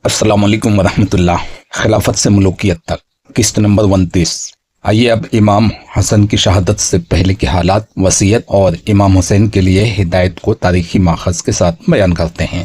السلام علیکم ورحمۃ اللہ۔ خلافت سے ملوکیت تک، قسط نمبر 29۔ آئیے اب امام حسن کی شہادت سے پہلے کے حالات، وصیت اور امام حسین کے لیے ہدایت کو تاریخی ماخذ کے ساتھ بیان کرتے ہیں۔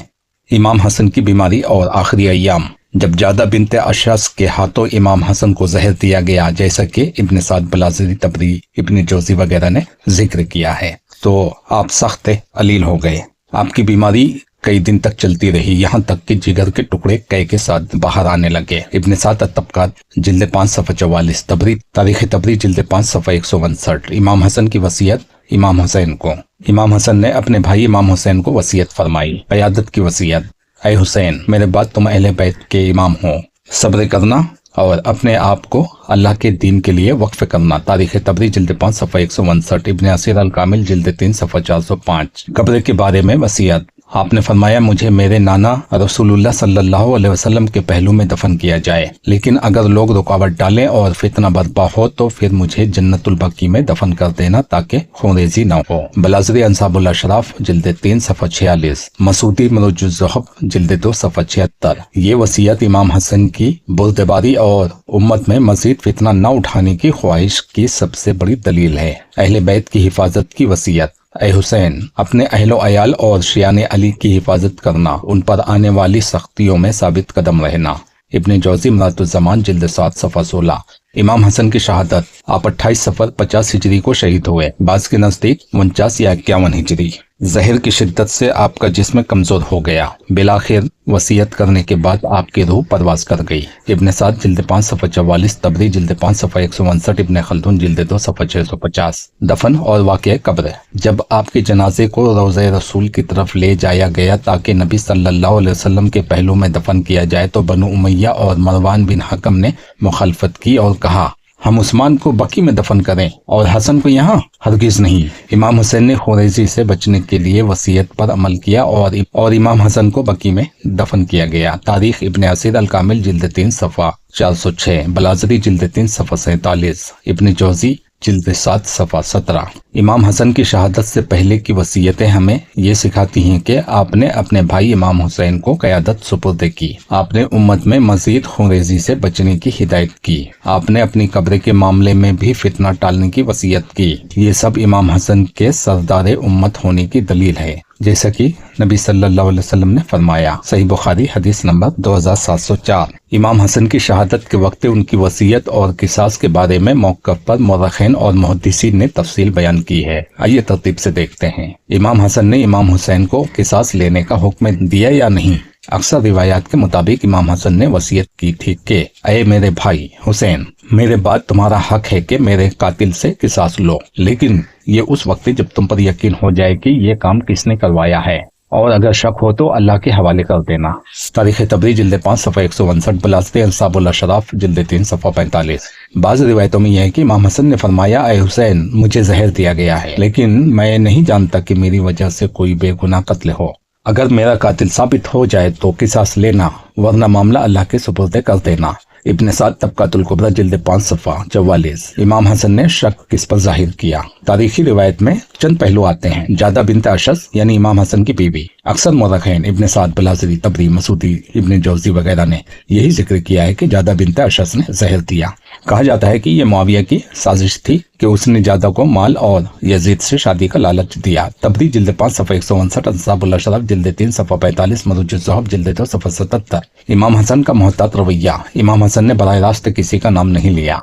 امام حسن کی بیماری اور آخری ایام۔ جب جادہ بنت اشعث کے ہاتھوں امام حسن کو زہر دیا گیا، جیسا کہ ابن سعد بلازری طبری، ابن جوزی وغیرہ نے ذکر کیا ہے، تو آپ سخت علیل ہو گئے۔ آپ کی بیماری کئی دن تک چلتی رہی، یہاں تک کہ جگر کے ٹکڑے قے کے ساتھ باہر آنے لگے۔ ابن سعد الطبقات جلد 5 صفحہ 44، طبری تاریخ طبری جلد 5 صفحہ 159۔ امام حسن کی وصیت امام حسین کو۔ امام حسن نے اپنے بھائی امام حسین کو وصیت فرمائی۔ قیادت کی وصیت: اے حسین، میرے بعد تم اہل بیت کے امام ہو، صبر کرنا اور اپنے آپ کو اللہ کے دین کے لیے وقف کرنا۔ تاریخ طبری جلد 5 صفحہ 159۔ ابن اسیر الکامل جلد 3 صفحہ 405۔ قبر کے بارے میں وصیت: آپ نے فرمایا، مجھے میرے نانا رسول اللہ صلی اللہ علیہ وسلم کے پہلو میں دفن کیا جائے، لیکن اگر لوگ رکاوٹ ڈالیں اور فتنہ برپا ہو تو پھر مجھے جنت البقیع میں دفن کر دینا تاکہ خونریزی نہ ہو۔ بلازری انصاب الاشراف جلد 3 صفحہ 46۔ مسعودی مروج الذہب جلد 2 صفحہ 76۔ یہ وصیت امام حسن کی بردباری اور امت میں مزید فتنہ نہ اٹھانے کی خواہش کی سب سے بڑی دلیل ہے۔ اہل بیت کی حفاظت کی وصیت: اے حسین، اپنے اہل و عیال اور شیعان علی کی حفاظت کرنا، ان پر آنے والی سختیوں میں ثابت قدم رہنا۔ ابن جوزی مرات الزمان جلد 7 صفحہ 16۔ امام حسن کی شہادت: آپ 28 صفر 50 ہجری کو شہید ہوئے، بعض کے نزدیک 49 یا 51 ہجری۔ زہر کی شدت سے آپ کا جسم کمزور ہو گیا، بالآخر وصیت کرنے کے بعد آپ کی روح پرواز کر گئی۔ ابن سعد جلد 5 صفحہ 44، طبری جلد 5 صفحہ 159، ابن خلدون جلد 2 صفحہ 650۔ دفن اور واقعہ قبر: جب آپ کے جنازے کو روضہ رسول کی طرف لے جایا گیا تاکہ نبی صلی اللہ علیہ وسلم کے پہلو میں دفن کیا جائے تو بنو امیہ اور مروان بن حکم نے مخالفت کی اور کہا، ہم عثمان کو بقیع میں دفن کریں اور حسن کو یہاں؟ ہرگز نہیں۔ امام حسین نے خونریزی سے بچنے کے لیے وصیت پر عمل کیا اور امام حسن کو بقیع میں دفن کیا گیا۔ تاریخ ابن اسیر الکامل جلد 3 صفحہ 406، بلازری جلد 3 صفحہ 47، ابن جوزی جلد 7 صفحہ 17۔ امام حسن کی شہادت سے پہلے کی وصیتیں ہمیں یہ سکھاتی ہیں کہ آپ نے اپنے بھائی امام حسین کو قیادت سپرد کی، آپ نے امت میں مزید خونریزی سے بچنے کی ہدایت کی، آپ نے اپنی قبر کے معاملے میں بھی فتنہ ٹالنے کی وصیت کی۔ یہ سب امام حسن کے سردار امت ہونے کی دلیل ہے، جیسا کہ نبی صلی اللہ علیہ وسلم نے فرمایا۔ صحیح بخاری حدیث نمبر 2704۔ امام حسن کی شہادت کے وقت ان کی وصیت اور قصاص کے بارے میں موقف پر مورخین اور محدثین نے تفصیل بیان کی ہے۔ آئیے ترتیب سے دیکھتے ہیں۔ امام حسن نے امام حسین کو قصاص لینے کا حکم دیا یا نہیں؟ اکثر روایات کے مطابق امام حسن نے وصیت کی تھی کہ اے میرے بھائی حسین، میرے بعد تمہارا حق ہے کہ میرے قاتل سے قصاص لو، لیکن یہ اس وقت جب تم پر یقین ہو جائے کہ یہ کام کس نے کروایا ہے، اور اگر شک ہو تو اللہ کے حوالے کر دینا۔ تاریخ طبری جلد 5 صفحہ 159، بلازری انصاب الاشراف جلد 3 صفحہ 45۔ بعض روایتوں میں یہ ہے کہ امام حسن نے فرمایا، اے حسین، مجھے زہر دیا گیا ہے، لیکن میں نہیں جانتا کہ میری وجہ سے کوئی بے گناہ قتل ہو۔ اگر میرا قاتل ثابت ہو جائے تو قصاص لینا، ورنہ معاملہ اللہ کے سپرد کر دینا۔ ابن سعد طبقات الکبریٰ جلد 5 صفحہ 44۔ امام حسن نے شک کس پر ظاہر کیا؟ تاریخی روایت میں چند پہلو آتے ہیں۔ جادہ بنت اشعث یعنی امام حسن کی بیوی۔ اکثر مورخین ابن سعد بلازری طبری مسعودی ابن جوزی وغیرہ نے یہی ذکر کیا ہے کہ جادہ بنت اشعث نے زہر دیا۔ کہا جاتا ہے کہ یہ معاویہ کی سازش تھی کہ اس نے جادہ کو مال اور یزید سے شادی کا لالچ دیا۔ طبری جلد 5 صفحہ 159، انصاب الاشراف جلد 3 صفحہ 45، مروج الذہب جلد 2 صفحہ 77۔ امام حسن کا محتاط رویہ۔ امام حسن نے براہ راست کسی کا نام نہیں لیا،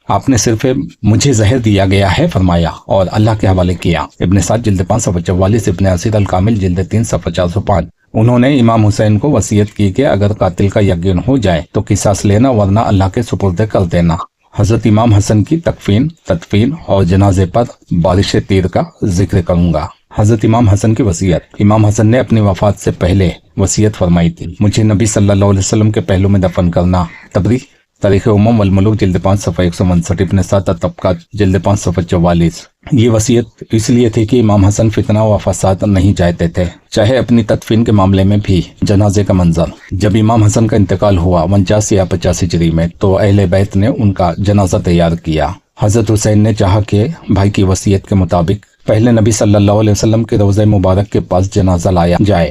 آپ نے صرف مجھے زہر دیا گیا ہے فرمایا اور اللہ کے حوالے کیا۔ ابن سعد جلد 5 صفحہ 44، ابن اسیر الکامل جلد 3 صفحہ 405۔ انہوں نے امام حسین کو وصیت کی کہ اگر قاتل کا یقین ہو جائے تو قصاص لینا، ورنہ اللہ کے سپرد کر دینا۔ حضرت امام حسن کی تدفین اور جنازے پر بارش تیر کا ذکر کروں گا۔ حضرت امام حسن کی وصیت: امام حسن نے اپنی وفات سے پہلے وصیت فرمائی تھی، مجھے نبی صلی اللہ علیہ وسلم کے پہلو میں دفن کرنا۔ طبری تاریخ امم والملوک جلد 5 صفحہ 159، ابن سعد الطبقات جلد 5 صفحہ 44۔ یہ وصیت اس لیے تھی کہ امام حسن فتنہ و فساد نہیں چاہتے تھے، چاہے اپنی تدفین کے معاملے میں بھی۔ جنازے کا منظر: جب امام حسن کا انتقال ہوا 49 یا 50 ہجری میں تو اہل بیت نے ان کا جنازہ تیار کیا۔ حضرت حسین نے چاہا کہ بھائی کی وصیت کے مطابق پہلے نبی صلی اللہ علیہ وسلم کے روضہ مبارک کے پاس جنازہ لایا جائے،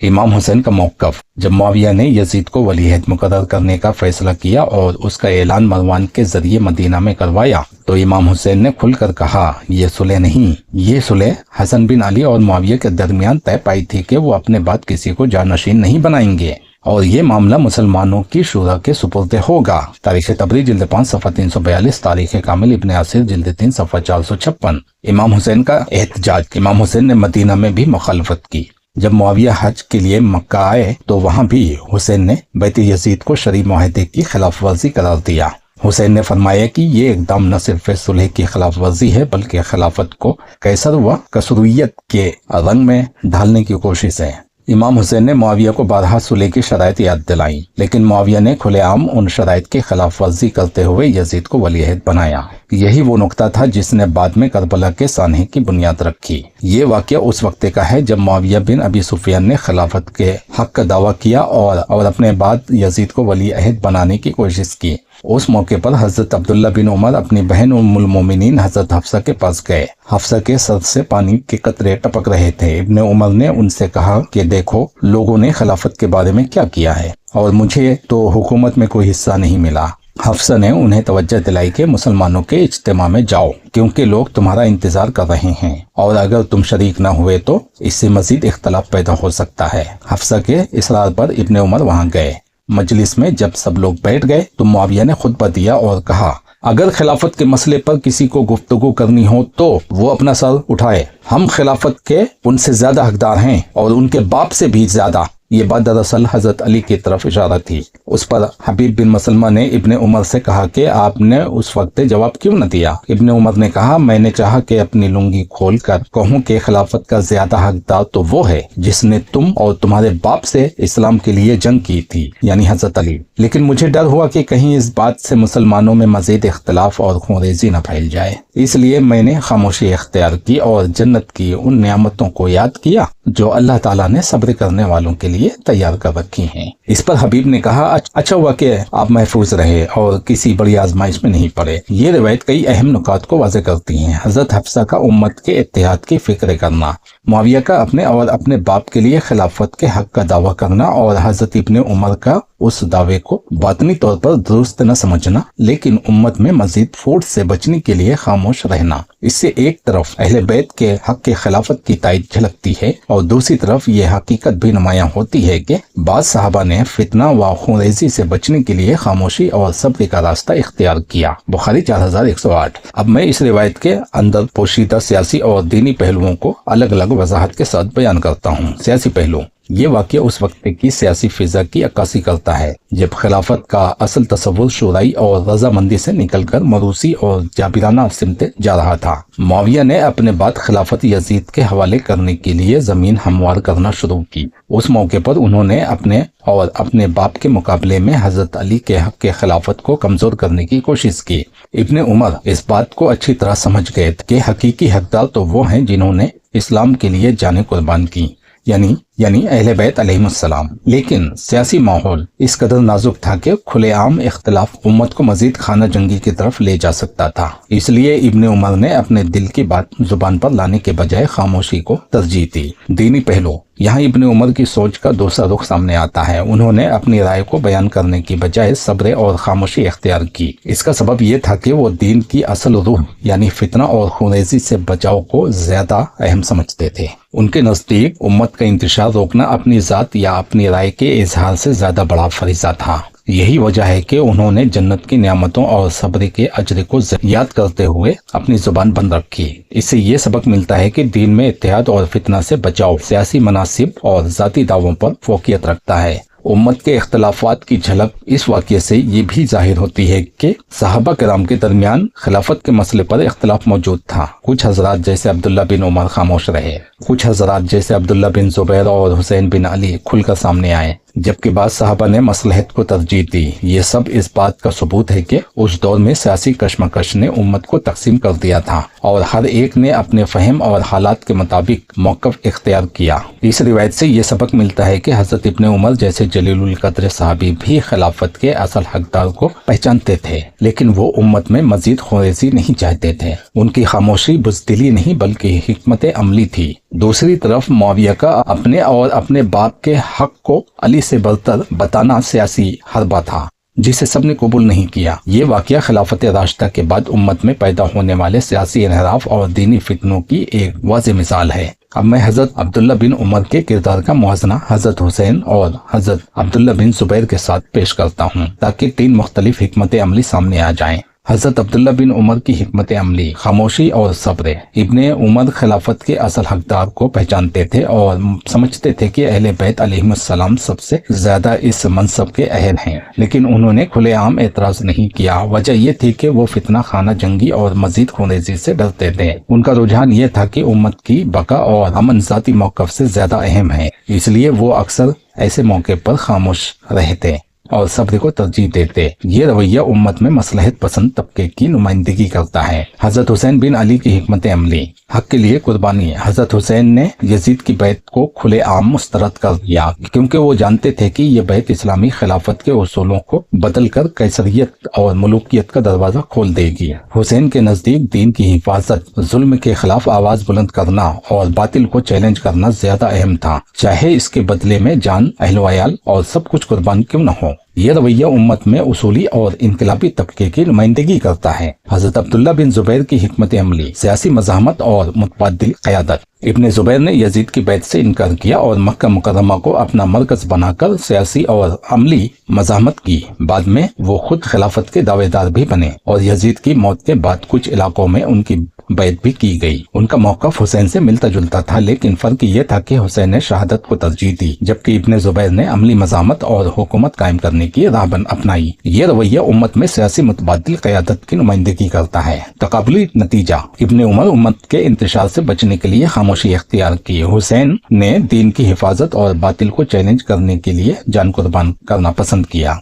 امام حسین کا موقف: جب معاویہ نے یزید کو ولی عہد مقرر کرنے کا فیصلہ کیا اور اس کا اعلان مروان کے ذریعے مدینہ میں کروایا تو امام حسین نے کھل کر کہا، یہ صلح نہیں، یہ صلح حسن بن علی اور معاویہ کے درمیان طے پائی تھی کہ وہ اپنے بعد کسی کو جانشین نہیں بنائیں گے اور یہ معاملہ مسلمانوں کی شورا کے سپرد ہوگا۔ تاریخ طبری جلد 5 صفحہ 342، تاریخ کامل ابن عاصر جلد 3 صفحہ 456۔ امام حسین کا احتجاج: امام حسین نے مدینہ میں بھی مخالفت کی۔ جب معاویہ حج کے لیے مکہ آئے تو وہاں بھی حسین نے بیت یزید کو شرعی معاہدے کی خلاف ورزی قرار دیا۔ حسین نے فرمایا کہ یہ اقدام نہ صرف صلح کی خلاف ورزی ہے بلکہ خلافت کو کیسر و کسرویت کے رنگ میں ڈھالنے کی کوشش ہے۔ امام حسین نے معاویہ کو بارہا صلح کی شرائط یاد دلائیں، لیکن معاویہ نے کھلے عام ان شرائط کی خلاف ورزی کرتے ہوئے یزید کو ولی عہد بنایا۔ یہی وہ نقطہ تھا جس نے بعد میں کربلا کے سانحے کی بنیاد رکھی۔ یہ واقعہ اس وقت کا ہے جب معاویہ بن ابی سفیان نے خلافت کے حق کا دعویٰ کیا اور اپنے بعد یزید کو ولی عہد بنانے کی کوشش کی۔ اس موقع پر حضرت عبداللہ بن عمر اپنی بہن ام المومنین حضرت حفصہ کے پاس گئے۔ حفصہ کے سر سے پانی کے قطرے ٹپک رہے تھے۔ ابن عمر نے ان سے کہا کہ دیکھو لوگوں نے خلافت کے بارے میں کیا کیا ہے اور مجھے تو حکومت میں کوئی حصہ نہیں ملا۔ حفصہ نے انہیں توجہ دلائی کہ مسلمانوں کے اجتماع میں جاؤ کیونکہ لوگ تمہارا انتظار کر رہے ہیں اور اگر تم شریک نہ ہوئے تو اس سے مزید اختلاف پیدا ہو سکتا ہے۔ حفصہ کے اصرار پر ابن عمر وہاں گئے۔ مجلس میں جب سب لوگ بیٹھ گئے تو معاویہ نے خطبہ دیا اور کہا، اگر خلافت کے مسئلے پر کسی کو گفتگو کرنی ہو تو وہ اپنا سر اٹھائے۔ ہم خلافت کے ان سے زیادہ حقدار ہیں اور ان کے باپ سے بھی زیادہ۔ یہ بات دراصل حضرت علی کی طرف اشارہ تھی۔ اس پر حبیب بن مسلمہ نے ابن عمر سے کہا کہ آپ نے اس وقت جواب کیوں نہ دیا؟ ابن عمر نے کہا، میں نے چاہا کہ اپنی لنگی کھول کر کہوں کہ خلافت کا زیادہ حقدار تو وہ ہے جس نے تم اور تمہارے باپ سے اسلام کے لیے جنگ کی تھی، یعنی حضرت علی، لیکن مجھے ڈر ہوا کہ کہیں اس بات سے مسلمانوں میں مزید اختلاف اور خونریزی نہ پھیل جائے، اس لیے میں نے خاموشی اختیار کی اور جنت کی ان نعمتوں کو یاد کیا جو اللہ تعالیٰ نے صبر کرنے والوں کے لیے تیار کر رکھی ہیں۔ اس پر حبیب نے کہا، اچھا ہوا کہ آپ محفوظ رہے اور کسی بڑی آزمائش میں نہیں پڑے۔ یہ روایت کئی اہم نکات کو واضح کرتی ہیں۔ حضرت حفصہ کا امت کے اتحاد کی فکر کرنا، معاویہ کا اپنے اور اپنے باپ کے لیے خلافت کے حق کا دعویٰ کرنا اور حضرت ابن عمر کا اس دعوے کو باطنی طور پر درست نہ سمجھنا لیکن امت میں مزید فوٹ سے بچنے کے لیے خاموش رہنا۔ اس سے ایک طرف اہل بیت کے حق کے خلافت کی تائید جھلکتی ہے اور دوسری طرف یہ حقیقت بھی نمایاں ہوتی ہے کہ بعض صحابہ نے فتنہ و خونریزی سے بچنے کے لیے خاموشی اور صبر کا راستہ اختیار کیا۔ بخاری 4108۔ اب میں اس روایت کے اندر پوشیدہ سیاسی اور دینی پہلوؤں کو الگ الگ وضاحت کے ساتھ بیان کرتا ہوں۔ سیاسی پہلو: یہ واقعہ اس وقت کی سیاسی فضا کی عکاسی کرتا ہے جب خلافت کا اصل تصور شورائی اور رضامندی سے نکل کر مروسی اور جابرانہ سمت جا رہا تھا۔ معاویہ نے اپنے بعد خلافت یزید کے حوالے کرنے کے لیے زمین ہموار کرنا شروع کی۔ اس موقع پر انہوں نے اپنے باپ کے مقابلے میں حضرت علی کے حق کے خلافت کو کمزور کرنے کی کوشش کی۔ ابن عمر اس بات کو اچھی طرح سمجھ گئے کہ حقیقی حقدار تو وہ ہیں جنہوں نے اسلام کے لیے جانیں قربان کی، یعنی اہل بیت علیہم السلام۔ لیکن سیاسی ماحول اس قدر نازک تھا کہ کھلے عام اختلاف امت کو مزید خانہ جنگی کی طرف لے جا سکتا تھا۔ اس لیے ابن عمر نے اپنے دل کی بات زبان پر لانے کے بجائے خاموشی کو ترجیح دی۔ دینی پہلو: یہاں ابن عمر کی سوچ کا دوسرا رخ سامنے آتا ہے۔ انہوں نے اپنی رائے کو بیان کرنے کی بجائے صبر اور خاموشی اختیار کی۔ اس کا سبب یہ تھا کہ وہ دین کی اصل روح یعنی فتنہ اور خونریزی سے بچاؤ کو زیادہ اہم سمجھتے تھے۔ ان کے نزدیک امت کا انتشار روکنا اپنی ذات یا اپنی رائے کے اظہار سے زیادہ بڑا فریضہ تھا۔ یہی وجہ ہے کہ انہوں نے جنت کی نعمتوں اور صبر کے اجر کو یاد کرتے ہوئے اپنی زبان بند رکھی۔ اس سے یہ سبق ملتا ہے کہ دین میں اتحاد اور فتنہ سے بچاؤ سیاسی مناصب اور ذاتی دعووں پر فوقیت رکھتا ہے۔ امت کے اختلافات کی جھلک اس واقعے سے یہ بھی ظاہر ہوتی ہے کہ صحابہ کرام کے درمیان خلافت کے مسئلے پر اختلاف موجود تھا۔ کچھ حضرات جیسے عبداللہ بن عمر خاموش رہے، کچھ حضرات جیسے عبداللہ بن زبیر اور حسین بن علی کھل کر سامنے آئے، جبکہ بعض صحابہ نے مصلحت کو ترجیح دی۔ یہ سب اس بات کا ثبوت ہے کہ اس دور میں سیاسی کشمکش نے امت کو تقسیم کر دیا تھا اور ہر ایک نے اپنے فہم اور حالات کے مطابق موقف اختیار کیا۔ اس روایت سے یہ سبق ملتا ہے کہ حضرت ابن عمر جیسے جلیل القدر صحابی بھی خلافت کے اصل حقدار کو پہچانتے تھے، لیکن وہ امت میں مزید خونریزی نہیں چاہتے تھے۔ ان کی خاموشی بزدلی نہیں بلکہ حکمت عملی تھی۔ دوسری طرف معاویہ کا اپنے اور اپنے باپ کے حق کو علی سے برتر بتانا سیاسی حربہ تھا جسے سب نے قبول نہیں کیا۔ یہ واقعہ خلافت راشدہ کے بعد امت میں پیدا ہونے والے سیاسی انحراف اور دینی فتنوں کی ایک واضح مثال ہے۔ اب میں حضرت عبداللہ بن عمر کے کردار کا موازنہ حضرت حسین اور حضرت عبداللہ بن زبیر کے ساتھ پیش کرتا ہوں تاکہ 3 مختلف حکمت عملی سامنے آ جائیں۔ حضرت عبداللہ بن عمر کی حکمت عملی خاموشی اور صبر۔ ابن عمر خلافت کے اصل حقدار کو پہچانتے تھے اور سمجھتے تھے کہ اہل بیت علیہم السلام سب سے زیادہ اس منصب کے اہل ہیں، لیکن انہوں نے کھلے عام اعتراض نہیں کیا۔ وجہ یہ تھی کہ وہ فتنہ خانہ جنگی اور مزید خونریزی سے ڈرتے تھے۔ ان کا رجحان یہ تھا کہ امت کی بقا اور امن ذاتی موقف سے زیادہ اہم ہے، اس لیے وہ اکثر ایسے موقع پر خاموش رہتے اور صبر کو ترجیح دیتے۔ یہ رویہ امت میں مصلحت پسند طبقے کی نمائندگی کرتا ہے۔ حضرت حسین بن علی کی حکمت عملی حق کے لیے قربانی۔ حضرت حسین نے یزید کی بیعت کو کھلے عام مسترد کر دیا کیونکہ وہ جانتے تھے کہ یہ بیعت اسلامی خلافت کے اصولوں کو بدل کر قیصریت اور ملوکیت کا دروازہ کھول دے گی۔ حسین کے نزدیک دین کی حفاظت، ظلم کے خلاف آواز بلند کرنا اور باطل کو چیلنج کرنا زیادہ اہم تھا، چاہے اس کے بدلے میں جان، اہل و عیال اور سب کچھ قربان کیوں نہ ہو۔ یہ رویہ امت میں اصولی اور انقلابی طبقے کی نمائندگی کرتا ہے۔ حضرت عبداللہ بن زبیر کی حکمت عملی سیاسی مزاحمت اور متبادل قیادت۔ ابن زبیر نے یزید کی بیعت سے انکار کیا اور مکہ مکرمہ کو اپنا مرکز بنا کر سیاسی اور عملی مزاحمت کی۔ بعد میں وہ خود خلافت کے دعوے دار بھی بنے اور یزید کی موت کے بعد کچھ علاقوں میں ان کی بیعت بھی کی گئی۔ ان کا موقف حسین سے ملتا جلتا تھا، لیکن فرق یہ تھا کہ حسین نے شہادت کو ترجیح دی جبکہ ابن زبیر نے عملی مزاحمت اور حکومت قائم کرنے کی راہ اپنائی۔ یہ رویہ امت میں سیاسی متبادل قیادت کی نمائندگی کرتا ہے۔ تقابلی نتیجہ: ابن عمر امت کے انتشار سے بچنے کے لیے خاموشی اختیار کی۔ حسین نے دین کی حفاظت اور باطل کو چیلنج کرنے کے لیے جان قربان کرنا پسند کیا۔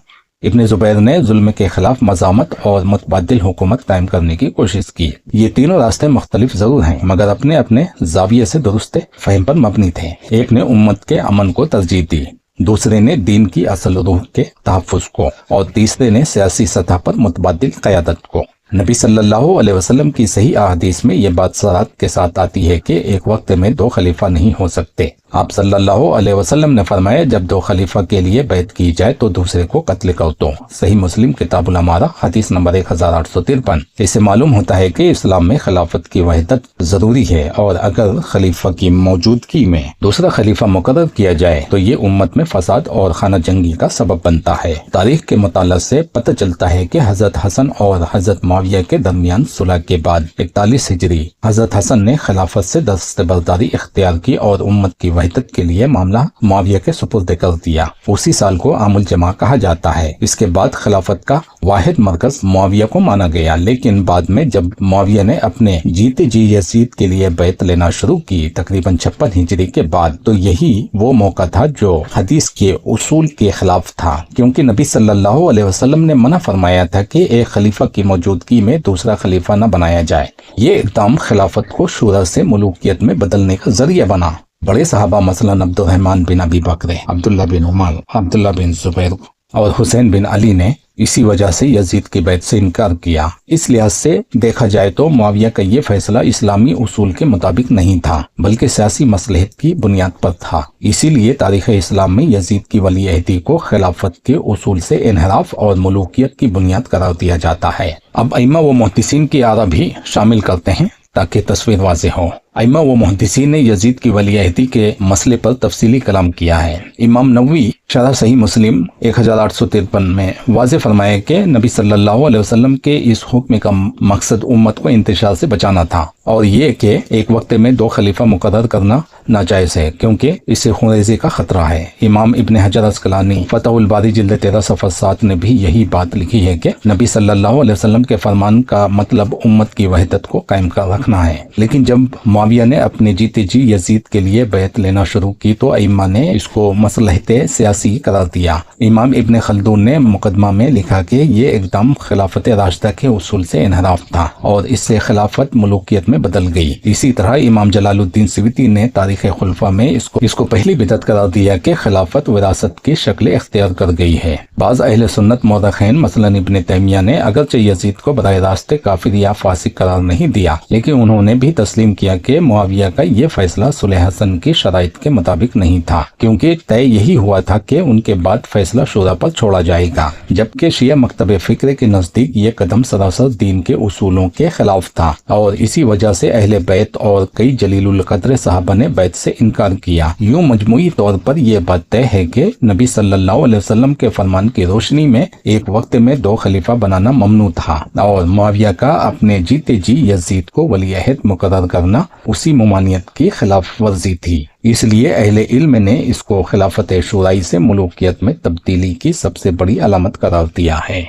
ابن زبیر نے ظلم کے خلاف مزاحمت اور متبادل حکومت قائم کرنے کی کوشش کی۔ یہ تینوں راستے مختلف ضرور ہیں مگر اپنے اپنے زاویے سے درست فہم پر مبنی تھے۔ ایک نے امت کے امن کو ترجیح دی، دوسرے نے دین کی اصل روح کے تحفظ کو، اور تیسرے نے سیاسی سطح پر متبادل قیادت کو۔ نبی صلی اللہ علیہ وسلم کی صحیح احادیث میں یہ بات صراحت کے ساتھ آتی ہے کہ ایک وقت میں 2 خلیفہ نہیں ہو سکتے۔ آپ صلی اللہ علیہ وسلم نے فرمایا، جب 2 خلیفہ کے لیے بیعت کی جائے تو دوسرے کو قتل کر دو۔ صحیح مسلم کتاب الامارہ حدیث نمبر 1853۔ اس سے معلوم ہوتا ہے کہ اسلام میں خلافت کی وحدت ضروری ہے، اور اگر خلیفہ کی موجودگی میں دوسرا خلیفہ مقرر کیا جائے تو یہ امت میں فساد اور خانہ جنگی کا سبب بنتا ہے۔ تاریخ کے مطالعہ سے پتہ چلتا ہے کہ حضرت حسن اور حضرت معاویہ کے درمیان صلح کے بعد 41 ہجری حضرت حسن نے خلافت سے دستبرداری اختیار کی اور امت کی وحدت کے لیے معاملہ معاویہ کے سپرد کر دیا۔ اسی سال کو عام الجماع کہا جاتا ہے۔ اس کے بعد خلافت کا واحد مرکز معاویہ کو مانا گیا، لیکن بعد میں جب معاویہ نے اپنے جیتے جی یزید کے لیے بیعت لینا شروع کی تقریباً 56 ہجری کے بعد، تو یہی وہ موقع تھا جو حدیث کے اصول کے خلاف تھا، کیونکہ نبی صلی اللہ علیہ وسلم نے منع فرمایا تھا کہ ایک خلیفہ کی موجودگی میں دوسرا خلیفہ نہ بنایا جائے۔ یہ اقدام خلافت کو شورا سے ملوکیت میں بدلنے کا ذریعہ بنا۔ بڑے صحابہ مثلاً عبد الرحمن بن ابی بکر، عبداللہ بن عمر، عبداللہ بن زبیر اور حسین بن علی نے اسی وجہ سے یزید کی بیعت سے انکار کیا۔ اس لحاظ سے دیکھا جائے تو معاویہ کا یہ فیصلہ اسلامی اصول کے مطابق نہیں تھا بلکہ سیاسی مصلحت کی بنیاد پر تھا۔ اسی لیے تاریخ اسلام میں یزید کی ولی عہدی کو خلافت کے اصول سے انحراف اور ملوکیت کی بنیاد قرار دیا جاتا ہے۔ اب ائمہ و محدثین کی آراء بھی شامل کرتے ہیں تاکہ تصویر واضح ہو۔ ائمہ و محدثین نے یزید کی ولی عہدی کے مسئلے پر تفصیلی کلام کیا ہے۔ امام نووی شرح صحیح مسلم 1853 میں واضح فرمایا کہ نبی صلی اللہ علیہ وسلم کے اس حکم کا مقصد امت کو انتشار سے بچانا تھا، اور یہ کہ ایک وقت میں 2 خلیفہ مقرر کرنا ناجائز ہے کیونکہ اس سے خونریزی کا خطرہ ہے۔ امام ابن حجر عسقلانی فتح الباری جلد 13 صفحہ 7 نے بھی یہی بات لکھی ہے کہ نبی صلی اللہ علیہ وسلم کے فرمان کا مطلب امت کی وحدت کو قائم کر رکھنا ہے، لیکن جب معاویہ نے اپنے جیتے جی یزید کے لیے بیعت لینا شروع کی تو ائمہ نے اس کو مصلحت سیاسی قرار دیا۔ امام ابن خلدون نے مقدمہ میں لکھا کہ یہ اقدام خلافت راشدہ کے اصول سے انحراف تھا اور اس سے خلافت ملوکیت میں بدل گئی۔ اسی طرح امام جلال الدین سیوطی نے تاریخ تاریخ خلفاء میں اس کو پہلی بدعت قرار دیا کہ خلافت وراثت کی شکل اختیار کر گئی ہے۔ بعض اہل سنت مورخین مثلا ابن تیمیہ نے اگرچہ یزید کو براہ راست کافر یا فاسق قرار نہیں دیا، لیکن انہوں نے بھی تسلیم کیا کہ معاویہ کا یہ فیصلہ صلح حسن کی شرائط کے مطابق نہیں تھا، کیونکہ طے یہی ہوا تھا کہ ان کے بعد فیصلہ شورا پر چھوڑا جائے گا، جبکہ شیعہ مکتب فکر کے نزدیک یہ قدم سراسر دین کے اصولوں کے خلاف تھا، اور اسی وجہ سے اہل بیت اور کئی جلیل القدر صحابہ نے بیت سے انکار کیا۔ یوں مجموعی طور پر یہ بات طے ہے کہ نبی صلی اللہ علیہ وسلم کے فرمان کی روشنی میں ایک وقت میں 2 خلیفہ بنانا ممنوع تھا، اور معاویہ کا اپنے جیتے جی یزید کو ولی عہد مقرر کرنا اسی ممانعت کی خلاف ورزی تھی۔ اس لیے اہل علم نے اس کو خلافت شورائی سے ملوکیت میں تبدیلی کی سب سے بڑی علامت قرار دیا ہے۔